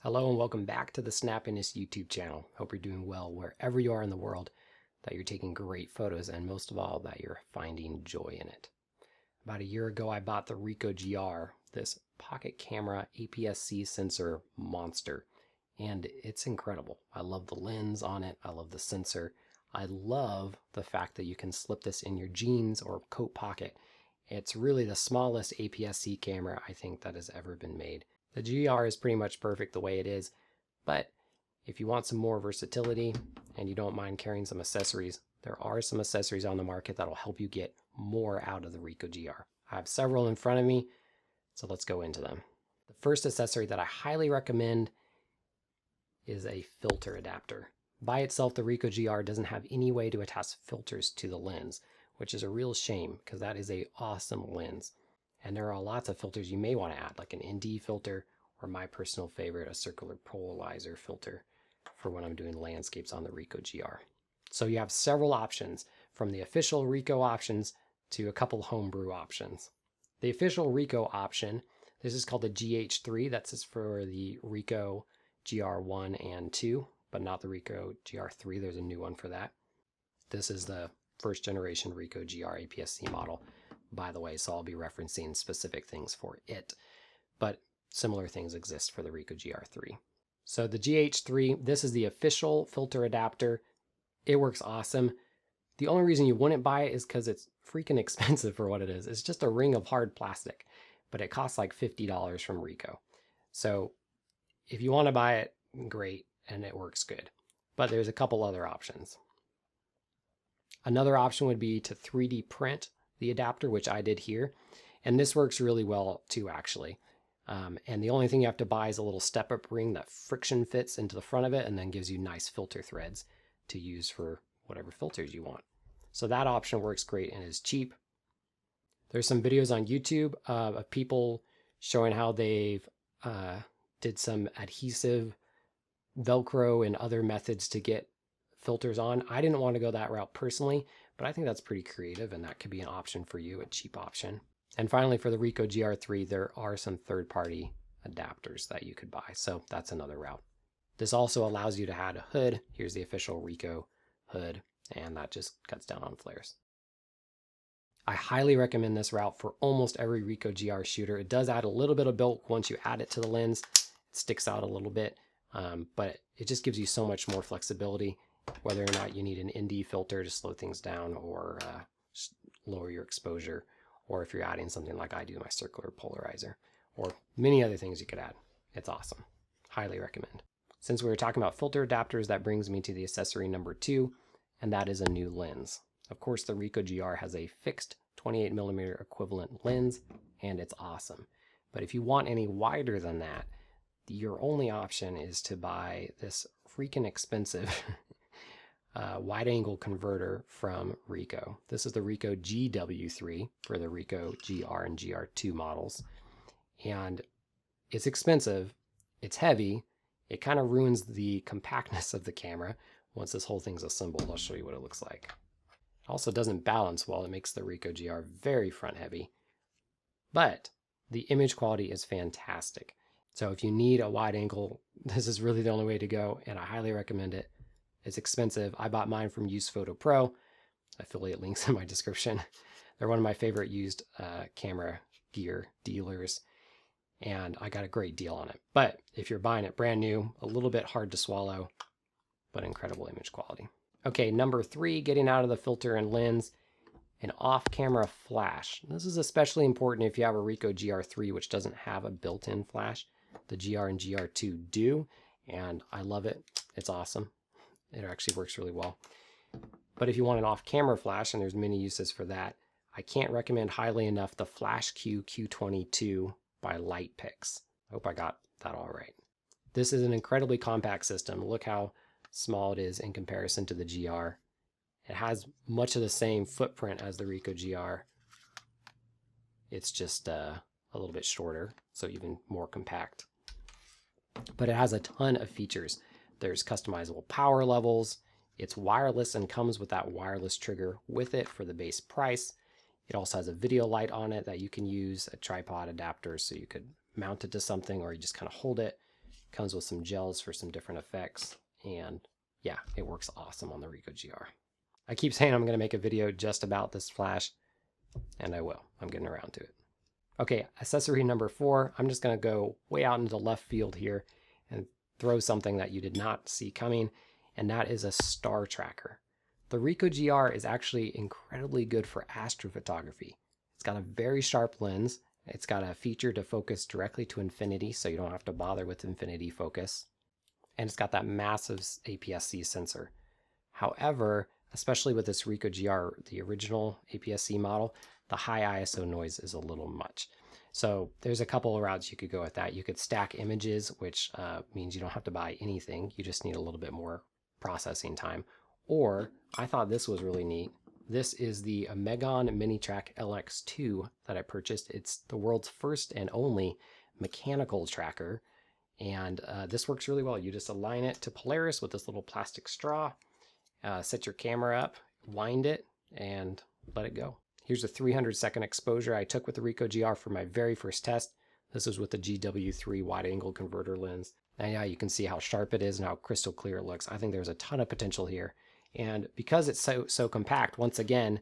Hello and welcome back to the Snappiness YouTube channel. Hope you're doing well wherever you are in the world, that you're taking great photos, and most of all, that you're finding joy in it. About a year ago, I bought the Ricoh GR, this pocket camera aps-c sensor monster, and it's incredible. I love the lens on it. I love the sensor. I love the fact that you can slip this in your jeans or coat pocket. It's really the smallest aps-c camera I think that has ever been made. The GR is pretty much perfect the way it is, but if you want some more versatility and you don't mind carrying some accessories, there are some accessories on the market that'll help you get more out of the Ricoh GR. I have several in front of me, so let's go into them. The first accessory that I highly recommend is a filter adapter. By itself, the Ricoh GR doesn't have any way to attach filters to the lens, which is a real shame because that is an awesome lens. And there are lots of filters you may want to add, like an ND filter, or my personal favorite, a circular polarizer filter for when I'm doing landscapes on the Ricoh GR. So you have several options, from the official Ricoh options to a couple homebrew options. The official Ricoh option, this is called the GH3, that's for the Ricoh GR I and II, but not the Ricoh GR III, there's a new one for that. This is the first generation Ricoh GR aps-c model, by the way, so I'll be referencing specific things for it, but similar things exist for the Ricoh GR III. So the GH3, this is the official filter adapter. It works awesome. The only reason you wouldn't buy it is because it's freaking expensive for what it is. It's just a ring of hard plastic, but it costs like $50 from Ricoh. So if you want to buy it, great, and it works good. But there's a couple other options. Another option would be to 3D print the adapter, which I did here. And this works really well too, actually. And the only thing you have to buy is a little step-up ring that friction fits into the front of it and then gives you nice filter threads to use for whatever filters you want. So that option works great and is cheap. There's some videos on YouTube of people showing how they've did some adhesive, Velcro, and other methods to get filters on. I didn't want to go that route personally, but I think that's pretty creative and that could be an option for you, a cheap option. And finally, for the Ricoh GR III, there are some third-party adapters that you could buy, so that's another route. This also allows you to add a hood. Here's the official Ricoh hood, and that just cuts down on flares. I highly recommend this route for almost every Ricoh GR shooter. It does add a little bit of bulk once you add it to the lens. It sticks out a little bit, but it just gives you so much more flexibility, whether or not you need an ND filter to slow things down or lower your exposure, or if you're adding something like I do, my circular polarizer, or many other things you could add. It's awesome. Highly recommend. Since we were talking about filter adapters, that brings me to the accessory number 2, and that is a new lens. Of course, the Ricoh GR has a fixed 28mm equivalent lens, and it's awesome. But if you want any wider than that, your only option is to buy this freaking expensive wide angle converter from Ricoh. This is the Ricoh GW3 for the Ricoh GR and GR2 models. And it's expensive, it's heavy, it kind of ruins the compactness of the camera once this whole thing's assembled. I'll show you what it looks like. It also doesn't balance well. It makes the Ricoh GR very front heavy, but the image quality is fantastic. So if you need a wide angle, this is really the only way to go, and I highly recommend it. It's expensive. I bought mine from Used Photo Pro. Affiliate links in my description. They're one of my favorite used camera gear dealers, and I got a great deal on it. But if you're buying it brand new, a little bit hard to swallow, but incredible image quality. Okay, number 3, getting out of the filter and lens, an off-camera flash. This is especially important if you have a Ricoh GR III, which doesn't have a built-in flash. The GR and GR2 do, and I love it. It's awesome. It actually works really well. But if you want an off-camera flash, and there's many uses for that, I can't recommend highly enough the FlashQ Q20 II by Lightpix. I hope I got that all right. This is an incredibly compact system. Look how small it is in comparison to the GR. It has much of the same footprint as the Ricoh GR. It's just a little bit shorter, so even more compact. But it has a ton of features. There's customizable power levels. It's wireless and comes with that wireless trigger with it for the base price. It also has a video light on it that you can use, a tripod adapter, so you could mount it to something or you just kind of hold it. Comes with some gels for some different effects. And yeah, it works awesome on the Ricoh GR. I keep saying I'm going to make a video just about this flash, and I will. I'm getting around to it. Okay, accessory number 4. I'm just going to go way out into the left field here and throw something that you did not see coming, and that is a star tracker. The Ricoh GR is actually incredibly good for astrophotography. It's got a very sharp lens. It's got a feature to focus directly to infinity, so you don't have to bother with infinity focus. And it's got that massive aps-c sensor. However, especially with this Ricoh GR, the original aps-c model, the high ISO noise is a little much. So there's a couple of routes you could go with that. You could stack images, which means you don't have to buy anything. You just need a little bit more processing time. Or, I thought this was really neat. This is the Omegon Minitrack LX2 that I purchased. It's the world's first and only mechanical tracker. And this works really well. You just align it to Polaris with this little plastic straw, set your camera up, wind it, and let it go. Here's a 300-second exposure I took with the Ricoh GR for my very first test. This was with the GW3 wide-angle converter lens. And yeah, you can see how sharp it is and how crystal clear it looks. I think there's a ton of potential here. And because it's so compact, once again,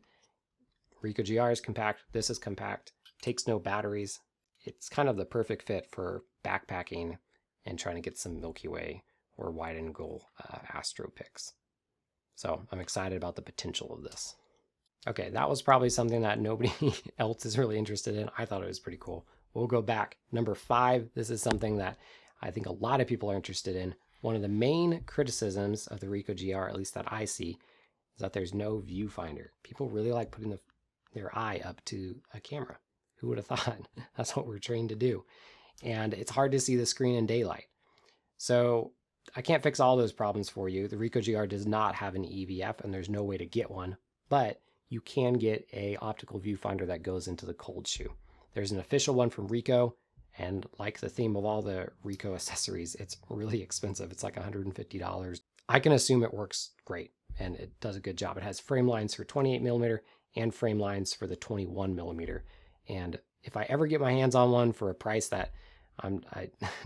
Ricoh GR is compact, this is compact, takes no batteries. It's kind of the perfect fit for backpacking and trying to get some Milky Way or wide-angle astro pics. So I'm excited about the potential of this. Okay, that was probably something that nobody else is really interested in. I thought it was pretty cool. We'll go back. Number 5, this is something that I think a lot of people are interested in. One of the main criticisms of the Ricoh GR, at least that I see, is that there's no viewfinder. People really like putting their eye up to a camera. Who would have thought? That's what we're trained to do. And it's hard to see the screen in daylight. So I can't fix all those problems for you. The Ricoh GR does not have an EVF, and there's no way to get one. But you can get an optical viewfinder that goes into the cold shoe. There's an official one from Ricoh. And like the theme of all the Ricoh accessories, it's really expensive. It's like $150. I can assume it works great and it does a good job. It has frame lines for 28mm and frame lines for the 21mm. And if I ever get my hands on one for a price that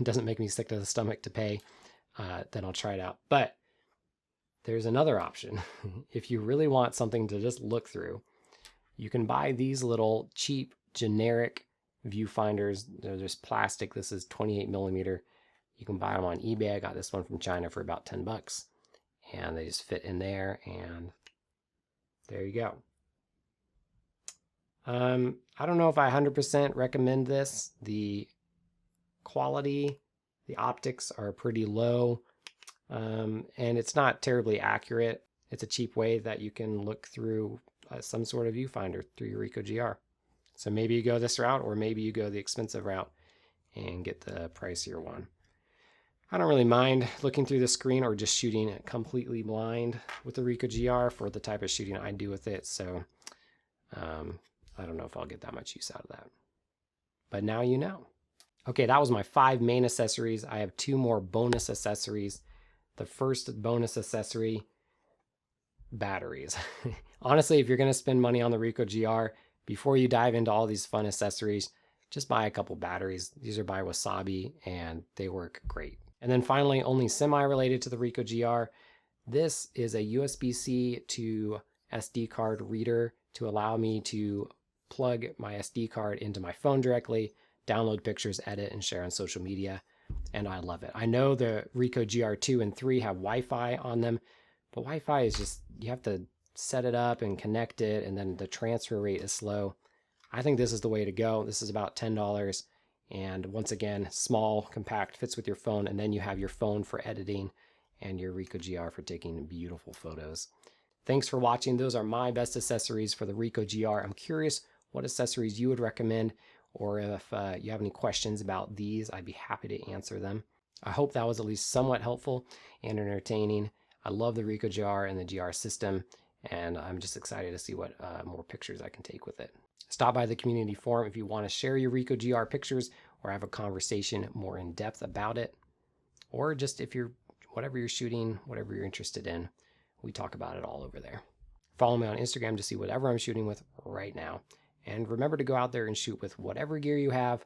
doesn't make me sick to the stomach to pay, then I'll try it out. But there's another option. If you really want something to just look through, you can buy these little cheap generic viewfinders. They're just plastic. This is 28mm. You can buy them on eBay. I got this one from China for about 10 bucks. And they just fit in there, and there you go. I don't know if I 100% recommend this. The quality, the optics are pretty low, and it's not terribly accurate. It's a cheap way that you can look through some sort of viewfinder through your Ricoh GR. So maybe you go this route, or maybe you go the expensive route and get the pricier one. I don't really mind looking through the screen or just shooting completely blind with the Ricoh GR for the type of shooting I do with it. So I don't know if I'll get that much use out of that. But now you know. Okay, that was my 5 main accessories. I have 2 more bonus accessories. The first bonus accessory, batteries. Honestly, if you're going to spend money on the Ricoh GR, before you dive into all these fun accessories, just buy a couple batteries. These are by Wasabi, and they work great. And then finally, only semi-related to the Ricoh GR, this is a USB-C to SD card reader to allow me to plug my SD card into my phone directly, download pictures, edit, and share on social media, and I love it. I know the Ricoh GR II and 3 have Wi-Fi on them, but Wi-Fi is just, you have to set it up and connect it, and then the transfer rate is slow. I think this is the way to go. This is about $10, and once again, small, compact, fits with your phone, and then you have your phone for editing and your Ricoh GR for taking beautiful photos. Thanks for watching. Those are my best accessories for the Ricoh GR. I'm curious what accessories you would recommend, or if you have any questions about these, I'd be happy to answer them. I hope that was at least somewhat helpful and entertaining. I love the Ricoh GR and the GR system, and I'm just excited to see what more pictures I can take with it. Stop by the community forum if you want to share your Ricoh GR pictures or have a conversation more in depth about it, or just if you're, whatever you're shooting, whatever you're interested in, we talk about it all over there. Follow me on Instagram to see whatever I'm shooting with right now. And remember to go out there and shoot with whatever gear you have.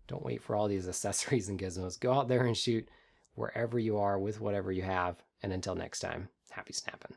Don't wait for all these accessories and gizmos. Go out there and shoot wherever you are with whatever you have. And until next time, happy snapping.